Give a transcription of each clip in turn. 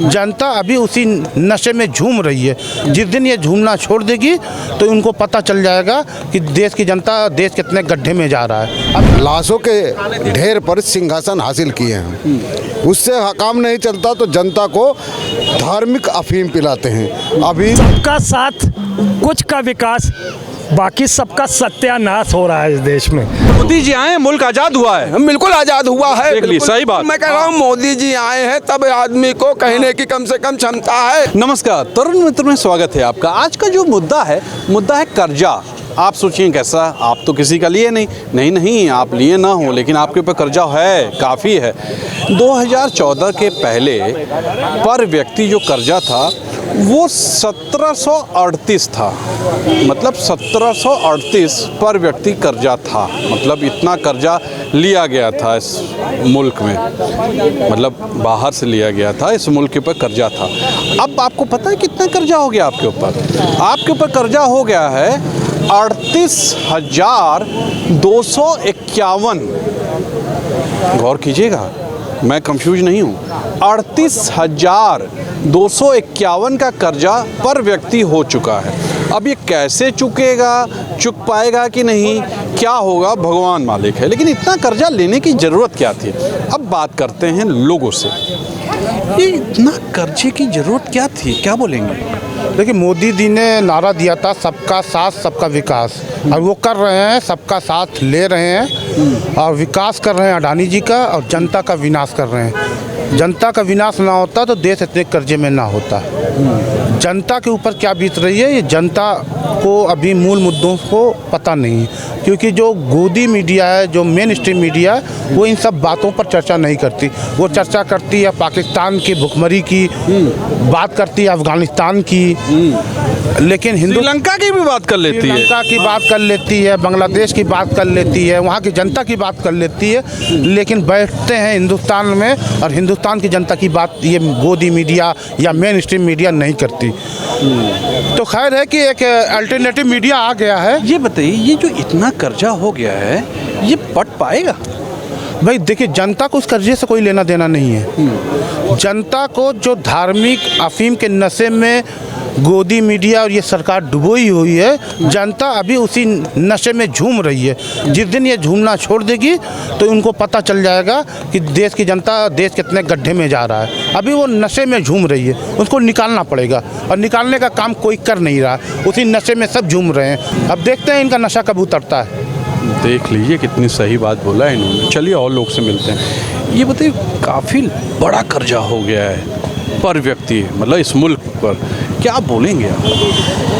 जनता अभी उसी नशे में झूम रही है। जिस दिन ये झूमना छोड़ देगी तो उनको पता चल जाएगा कि देश की जनता देश कितने गड्ढे में जा रहा है। अब लाशों के ढेर पर सिंहासन हासिल किए हैं, उससे काम नहीं चलता तो जनता को धार्मिक अफीम पिलाते हैं। अभी सबका साथ, कुछ का विकास, बाकी सबका सत्यानाश हो रहा है इस देश में। मोदी जी आए, मुल्क आजाद हुआ है। बिल्कुल आजाद हुआ है। देख ली, सही बात। मैं कह रहा हूँ मोदी जी आए हैं तब आदमी को कहने की कम से कम क्षमता है। नमस्कार, तरुण मित्र में स्वागत है आपका। आज का जो मुद्दा है कर्जा। आप सोचिए कैसा, आप तो किसी का लिए नहीं, आप लिए ना हो, लेकिन आपके ऊपर कर्जा है, काफ़ी है। 2014 के पहले पर व्यक्ति जो कर्जा था वो 1738 था। मतलब 1738 पर व्यक्ति कर्जा था। मतलब इतना कर्जा लिया गया था इस मुल्क में, मतलब बाहर से लिया गया था, इस मुल्क के ऊपर कर्जा था। अब आपको पता है कितना कर्जा हो गया आपके ऊपर? आपके ऊपर कर्जा हो गया है 38,251। गौर कीजिएगा, मैं कंफ्यूज नहीं हूँ। 38,251 का कर्जा पर व्यक्ति हो चुका है। अब ये कैसे चुक पाएगा कि नहीं, क्या होगा, भगवान मालिक है। लेकिन इतना कर्जा लेने की ज़रूरत क्या थी? अब बात करते हैं लोगों से, ये इतना कर्जे की ज़रूरत क्या थी, क्या बोलेंगे? देखिए, मोदी जी ने नारा दिया था सबका साथ सबका विकास, और वो कर रहे हैं, सबका साथ ले रहे हैं और विकास कर रहे हैं अडानी जी का, और जनता का विनाश कर रहे हैं। जनता का विनाश ना होता तो देश इतने कर्जे में ना होता। जनता के ऊपर क्या बीत रही है ये जनता को अभी मूल मुद्दों को पता नहीं है, क्योंकि जो गोदी मीडिया है, जो मेन स्ट्रीम मीडिया है, वो इन सब बातों पर चर्चा नहीं करती। वो चर्चा करती है पाकिस्तान की भुखमरी की, बात करती है अफगानिस्तान की, लेकिन श्रीलंका की भी बात कर लेती है, श्रीलंका की बात कर लेती है, बांग्लादेश की बात कर लेती है, वहाँ की जनता की बात कर लेती है, लेकिन बैठते हैं हिंदुस्तान में और हिंदुस्तान की जनता की बात ये गोदी मीडिया या मेन स्ट्रीम मीडिया नहीं करती। तो खैर है कि एक अल्टरनेटिव मीडिया आ गया है। ये बताइए, ये जो इतना कर्जा हो गया है ये पट पाएगा? भाई देखिए, जनता को उस कर्जे से कोई लेना देना नहीं है। जनता को जो धार्मिक अफीम के नशे में गोदी मीडिया और ये सरकार डुबोई हुई है, जनता अभी उसी नशे में झूम रही है। जिस दिन ये झूमना छोड़ देगी तो उनको पता चल जाएगा कि देश की जनता देश कितने गड्ढे में जा रहा है। अभी वो नशे में झूम रही है, उसको निकालना पड़ेगा, और निकालने का काम कोई कर नहीं रहा। उसी नशे में सब झूम रहे हैं। अब देखते हैं इनका नशा कब उतरता है। देख लीजिए कितनी सही बात बोला है इन्होंने। चलिए और लोग से मिलते हैं। ये बताइए, काफ़ी बड़ा कर्जा हो गया है पर व्यक्ति, मतलब इस मुल्क पर, क्या बोलेंगे आप?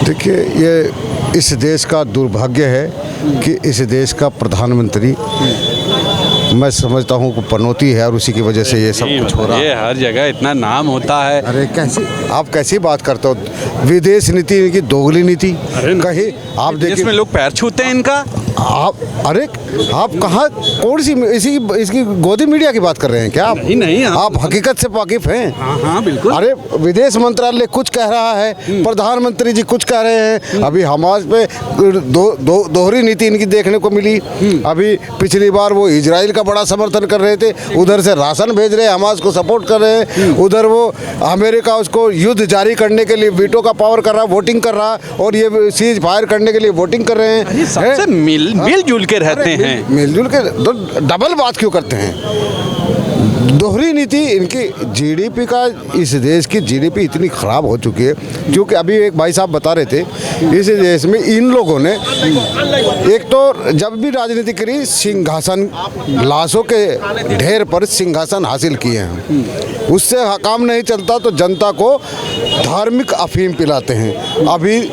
देखिए, ये इस देश का दुर्भाग्य है कि इस देश का प्रधानमंत्री, मैं समझता हूँ कि पनौती है और उसी की वजह से ये सब कुछ हो रहा है। ये हर जगह इतना नाम होता है। अरे कैसी आप कैसी बात करते हो? विदेश नीति की दोगली नीति कहीं आप देखिए, में लोग पैर छूते हैं इनका। अरे आप कहाँ, कौन सी इसकी गोदी मीडिया की बात कर रहे हैं क्या आप? नहीं, आप हकीकत से वाकिफ हैं। हाँ बिल्कुल। अरे विदेश मंत्रालय कुछ कह रहा है, प्रधानमंत्री जी कुछ कह रहे हैं। अभी हमारे पे दोहरी नीति इनकी देखने को मिली। अभी पिछली बार वो इजराइल का बड़ा समर्थन कर रहे थे, उधर से राशन भेज रहे हैं, हमास को सपोर्ट कर रहे हैं। उधर वो अमेरिका उसको युद्ध जारी करने के लिए वीटो का पावर कर रहा है, वोटिंग कर रहा है, और ये सीज फायर करने के लिए वोटिंग कर रहे हैं। सबसे मिलजुल के रहते हैं। मिलजुल के तो डबल बात क्यों करते हैं? दोहरी नीति इनकी। जीडीपी का, इस देश की जीडीपी इतनी ख़राब हो चुकी है, क्योंकि अभी एक भाई साहब बता रहे थे, इस देश में इन लोगों ने एक तो जब भी राजनीति करी, सिंहासन, लाशों के ढेर पर सिंहासन हासिल किए हैं, उससे काम नहीं चलता तो जनता को धार्मिक अफीम पिलाते हैं। अभी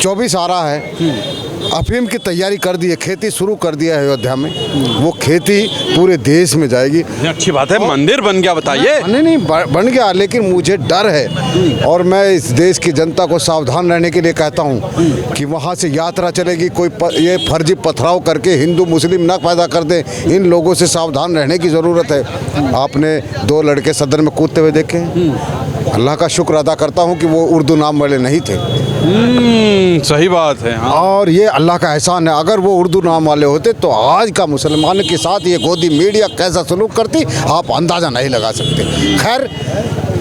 24 आ रहा है, अफीम की तैयारी कर दी है, खेती शुरू कर दिया है अयोध्या में। वो खेती पूरे देश में जाएगी। अच्छी बात है, मंदिर बन गया, बताइए। नहीं बन गया, लेकिन मुझे डर है, और मैं इस देश की जनता को सावधान रहने के लिए कहता हूँ कि वहाँ से यात्रा चलेगी, कोई ये फर्जी पथराव करके हिंदू मुस्लिम ना पैदा कर दे। इन लोगों से सावधान रहने की ज़रूरत है। आपने 2 लड़के सदन में कूदते हुए देखे, अल्लाह का शुक्र अदा करता हूँ कि वो उर्दू नाम वाले नहीं थे। सही बात है। हाँ। और ये अल्लाह का एहसान है, अगर वो उर्दू नाम वाले होते तो आज का मुसलमान के साथ ये गोदी मीडिया कैसा सलूक करती आप अंदाज़ा नहीं लगा सकते। खैर,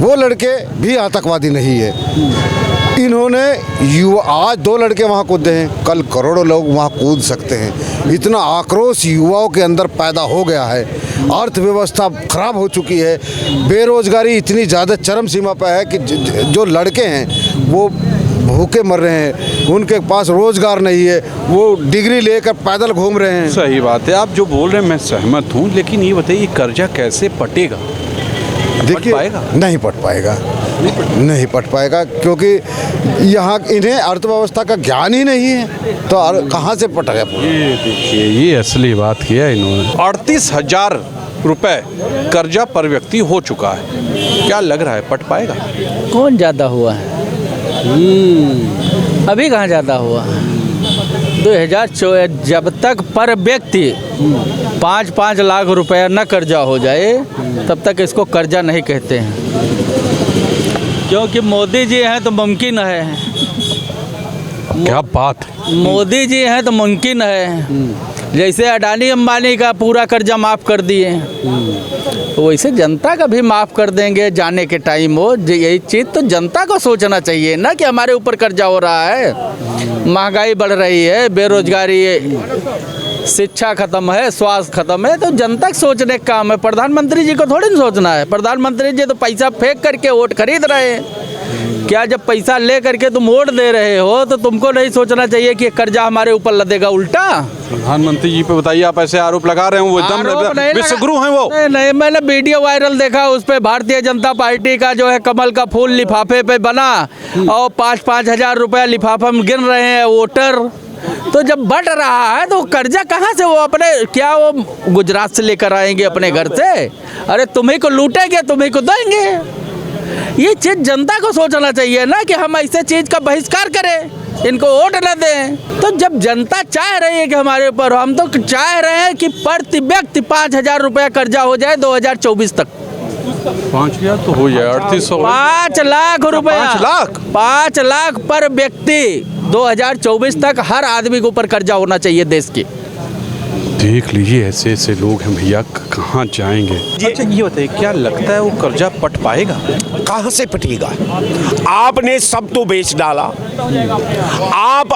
वो लड़के भी आतंकवादी नहीं है। इन्होंने युवा, आज 2 लड़के वहाँ कूदे हैं, कल करोड़ों लोग वहाँ कूद सकते हैं। इतना आक्रोश युवाओं के अंदर पैदा हो गया है। अर्थव्यवस्था खराब हो चुकी है, बेरोजगारी इतनी ज़्यादा चरम सीमा पर है कि जो लड़के हैं वो भूखे मर रहे हैं, उनके पास रोजगार नहीं है, वो डिग्री लेकर पैदल घूम रहे हैं। सही बात है, आप जो बोल रहे हैं मैं सहमत हूँ, लेकिन ये बताइए कर्जा कैसे पटेगा? देखिए, पाएगा? नहीं पट पाएगा, नहीं पट पाएगा, क्योंकि यहाँ इन्हें अर्थव्यवस्था का ज्ञान ही नहीं है, तो कहाँ से पटेगा? ये देखिए, ये असली बात किया इन्होंने। 38,000 रुपए कर्जा पर व्यक्ति हो चुका है। क्या लग रहा है, पट पाएगा? कौन ज़्यादा हुआ है? अभी कहाँ ज़्यादा हुआ? 2024 जब तक पर व्यक्ति 5-5 लाख रुपया न कर्जा हो जाए तब तक इसको कर्जा नहीं कहते हैं, क्योंकि मोदी जी हैं तो मुमकिन है। क्या बात है, मोदी जी हैं तो मुमकिन है। जैसे अडानी अंबानी का पूरा कर्जा माफ़ कर दिए, वैसे जनता का भी माफ़ कर देंगे जाने के टाइम हो। यही चीज़ तो जनता को सोचना चाहिए ना कि हमारे ऊपर कर्जा हो रहा है, महंगाई बढ़ रही है, बेरोजगारी है, शिक्षा खत्म है, स्वास्थ्य खत्म है, तो जनता के सोचने का काम है। प्रधानमंत्री जी को थोड़ी ना सोचना है। प्रधानमंत्री जी तो पैसा फेंक करके वोट खरीद रहे हैं। क्या जब पैसा ले करके तुम वोट दे रहे हो तो तुमको नहीं सोचना चाहिए कि कर्जा हमारे ऊपर लदेगा उल्टा? प्रधानमंत्री जी पे बताइए, आप ऐसे आरोप लगा रहे हो, वो एकदम विश्वगुरु हैं वो। नहीं, मैंने वीडियो वायरल देखा, उस पे भारतीय जनता पार्टी का जो है कमल का फूल लिफाफे पे बना और 5-5 हजार रुपया लिफाफा में गिन रहे हैं वोटर। तो जब बढ़ रहा है तो कर्जा कहाँ से वो अपने, क्या वो गुजरात से लेकर आएंगे अपने घर से? अरे तुम्ही को लूटेंगे, तुम्ही को देंगे। ये चीज़ जनता को सोचना चाहिए ना कि हम ऐसे चीज़ का बहिष्कार करें, इनको वोट न दें। तो जब जनता चाह रही है कि हमारे ऊपर, हम तो चाह रहे हैं कि प्रति व्यक्ति 5,000 रुपया कर्जा हो जाए 2024 तक। 5,000 तो हो जाए, 3800, 5 लाख रुपया, 5 लाख पर व्यक्ति 2024 तक हर आदमी के ऊपर कर्जा होना चाहिए देश की। देख लीजिए, ऐसे ऐसे लोग हैं भैया, कहाँ जाएंगे? अच्छा ये बताइए, क्या लगता है वो कर्जा पट पाएगा? कहाँ से पटेगा? आपने सब तो बेच डाला। आप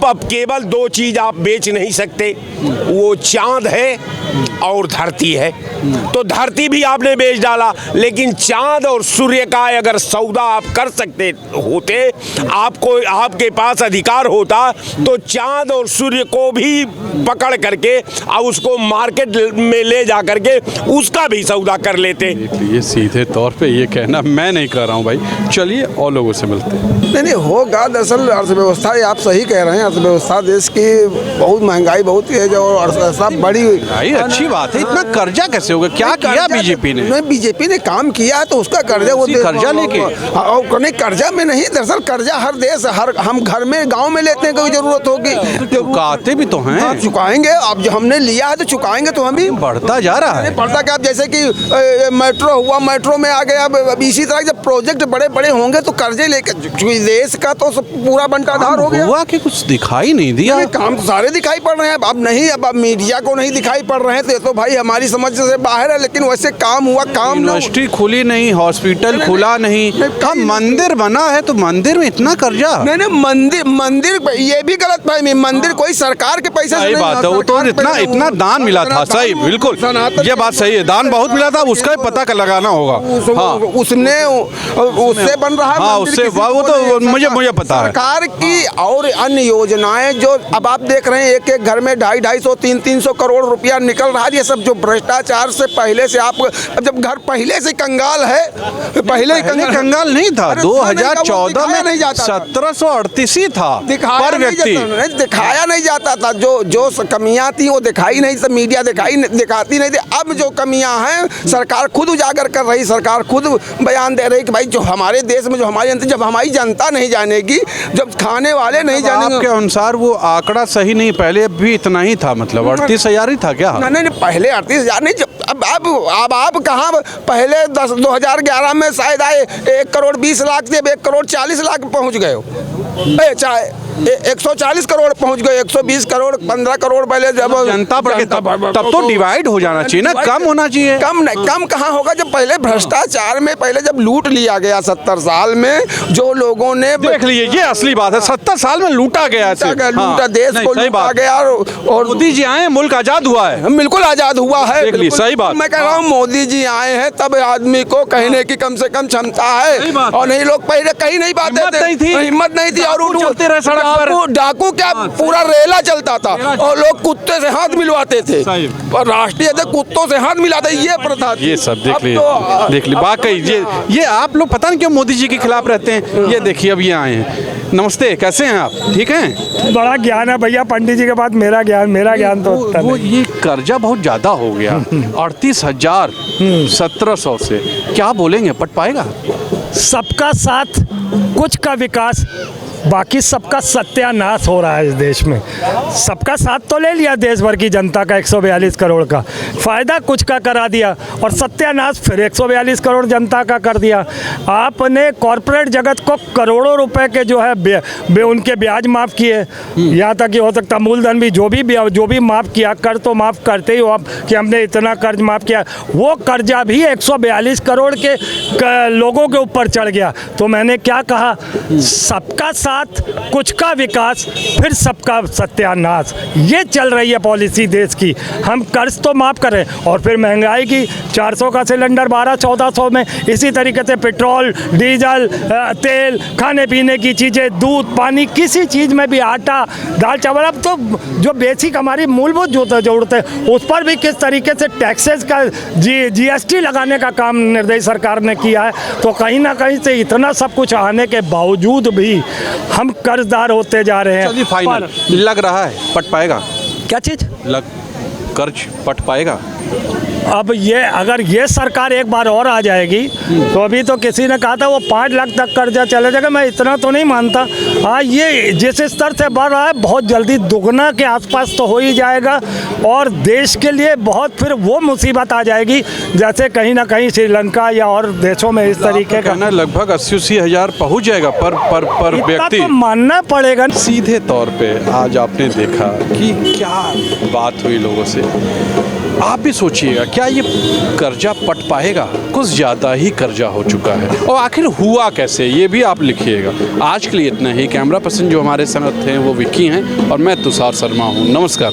अब केवल 2 चीज आप बेच नहीं सकते, वो चांद है और धरती है। तो धरती भी आपने बेच डाला, लेकिन चांद और सूर्य का अगर सौदा आप कर सकते होते, आपको आपके पास अधिकार होता, तो चांद और सूर्य को भी पकड़ करके और उसको मार्केट में ले जा करके उसका भी सौदा कर लेते। ये सीधे तौर पे ये कहना मैं नहीं कर रहा हूँ भाई। चलिए और लोगों से मिलते हैं। नहीं होगा। दरअसल अर्थव्यवस्था, आप सही कह रहे हैं, अर्थव्यवस्था देश की बहुत महंगाई बहुत है, जो अर्थव्यवस्था बड़ी भाई अच्छी बात है, इतना कर्जा कैसे होगा? क्या किया बीजेपी ने? नहीं, बीजेपी ने काम किया है तो उसका कर्जा वो कर्जा लेके, नहीं कर्जा में नहीं, दरअसल कर्जा हर देश, हर हम घर में गाँव में लेते हैं, कोई जरूरत होगी चुकाते भी तो हैं। चुकाएंगे, अब जो हमने लिया है तो चुकाएंगे, तो हम भी बढ़ता जा रहा है। बढ़ता क्या, जैसे कि मेट्रो हुआ, मेट्रो में आ गया। अब इसी तरह जब प्रोजेक्ट बड़े बड़े होंगे तो कर्जे लेके देश का तो पूरा बंटाधार हो गया। हुआ कि कुछ दिखाई नहीं दिया। काम तो सारे दिखाई पड़ रहे हैं, अब नहीं, अब मीडिया को नहीं दिखाई पड़ रहे हैं, तो ये तो भाई हमारी समझ से बाहर है। लेकिन वैसे काम हुआ, काम यूनिवर्सिटी खुली नहीं, हॉस्पिटल खुला नहीं, हाँ मंदिर बना है तो मंदिर में इतना कर्जा? नहीं, मंदिर ये भी गलत भाई, मंदिर कोई सरकार के पैसे से नहीं, बात है, वो तो इतना दान मिला था। सही, बिल्कुल ये बात सही है, दान बहुत मिला था, उसका ही पता लगाना होगा। हाँ, उसने उससे बन रहा है। हाँ, उससे वो तो मुझे पता है। सरकार की और अन्य योजनाएं जो अब आप देख रहे हैं, एक घर में 250-250, 300 करोड़ रुपया निकल रहा है। ये सब जो भ्रष्टाचार से पहले से, आप जब घर पहले से कंगाल है, पहले कंगाल नहीं था। 2014 में 1738 ही था पर व्यक्ति, दिखाया नहीं जाता था। जो कमियां थी वो दिखाई नहीं, सब मीडिया दिखाती नहीं थी। अब जो कमियां हैं सरकार खुद उजागर कर रही, सरकार खुद बयान दे रही कि भाई जो हमारे देश में, जो जब हमारी जनता नहीं जानेगी, जब खाने वाले नहीं जानेंगे। आपके अनुसार वो आंकड़ा सही नहीं, पहले भी इतना ही था, मतलब 38,000 ही था क्या? नहीं, पहले 38,000 नहीं। अब आप कहाँ, पहले 2011 में शायद आए 1 करोड़ 20 लाख से 1 करोड़ 40 लाख पहुँच गए हो। चाहे 140 करोड़ पहुंच गए, 120 करोड़, 15 करोड़ पहले जब जनता बढ़ गई तब तो डिवाइड हो जाना चाहिए ना, कम होना चाहिए। कम नहीं, कम कहाँ होगा जब पहले भ्रष्टाचार में पहले जब लूट लिया गया 70 साल में, जो लोगों ने देख लीजिए ये असली बात है, 70 साल में लूटा गया है सिर्फ। लूटा, देश नहीं, को सही लूटा बात। गया। और मोदी जी आए, मुल्क आजाद हुआ है। बिल्कुल आजाद हुआ है, देख ली, बिल्कुल। सही बात। मैं कह रहा हूँ मोदी जी आए हैं तब आदमी को कहने की कम से कम क्षमता सही बात है, और नहीं लोग पहले कहीं नहीं पाते हिम्मत थे, नहीं थी। हिम्मत नहीं थी। और डाकू चलते रहे सड़क पर। डाकू क्या पूरा रेला चलता था, और लोग कुत्ते से हाथ मिलवाते थे, सही। और राष्ट्रीय अध्यक्ष कुत्तों से हाथ मिलाते, ये प्रथा थी। ये सब अब देख ली वाकई ये आप लोग पता नहीं क्यों मोदी जी के खिलाफ रहते हैं। ये देखिए अब ये आए हैं। नमस्ते, कैसे हैं आप? ठीक हैं? बड़ा ज्ञान है भैया, पंडित जी के बाद मेरा ज्ञान तो उतना वो नहीं। ये कर्जा बहुत ज्यादा हो गया 38,000 1700 से, क्या बोलेंगे, पट पाएगा? सबका साथ कुछ का विकास, बाकी सबका सत्यानाश हो रहा है इस देश में। सबका साथ तो ले लिया देश भर की जनता का 142 करोड़ का, फ़ायदा कुछ का करा दिया, और सत्यानाश फिर 142 करोड़ जनता का कर दिया। आपने कॉरपोरेट जगत को करोड़ों रुपए के जो है उनके ब्याज माफ़ किए, यहाँ तक कि हो सकता मूलधन भी जो भी माफ़ किया, कर तो माफ़ करते ही हो आप कि हमने इतना कर्ज माफ़ किया, वो कर्जा भी 142 करोड़ के लोगों के ऊपर चढ़ गया। तो मैंने क्या कहा, सबका साथ कुछ का विकास फिर सबका सत्यानाश, ये चल रही है पॉलिसी देश की। हम कर्ज तो माफ़ करें, और फिर महंगाई की 400 का सिलेंडर 1200-1400 में, इसी तरीके से पेट्रोल, डीजल, तेल, खाने पीने की चीज़ें, दूध, पानी, किसी चीज़ में भी, आटा, दाल, चावल, अब तो जो बेसिक हमारी मूलभूत ज़रूरत है उस पर भी किस तरीके से टैक्सेस का GST लगाने का काम निर्देश सरकार ने किया है। तो कहीं ना कहीं से इतना सब कुछ आने के बावजूद भी हम कर्जदार होते जा रहे हैं। चलिए फाइनल लग रहा है पट पाएगा, क्या चीज़ कर्ज पट पाएगा? अब ये अगर ये सरकार एक बार और आ जाएगी तो अभी तो किसी ने कहा था वो 5 लाख तक कर्जा चला जाएगा, मैं इतना तो नहीं मानता। हाँ, ये जिस स्तर से बढ़ रहा है बहुत जल्दी दुगना के आसपास तो हो ही जाएगा, और देश के लिए बहुत फिर वो मुसीबत आ जाएगी जैसे कहीं ना कहीं श्रीलंका या और देशों में इस तरीके का। लगभग 80-80 हज़ार पहुँच जाएगा पर व्यक्ति, तो मानना पड़ेगा। सीधे तौर पे आज आपने देखा कि क्या बात हुई लोगों से। आप भी सोचिएगा क्या ये कर्जा पट पाएगा? कुछ ज़्यादा ही कर्जा हो चुका है, और आखिर हुआ कैसे ये भी आप लिखिएगा। आज के लिए इतना ही। कैमरा पर्सन जो हमारे संग थे वो विक्की हैं, और मैं तुषार शर्मा हूँ। नमस्कार।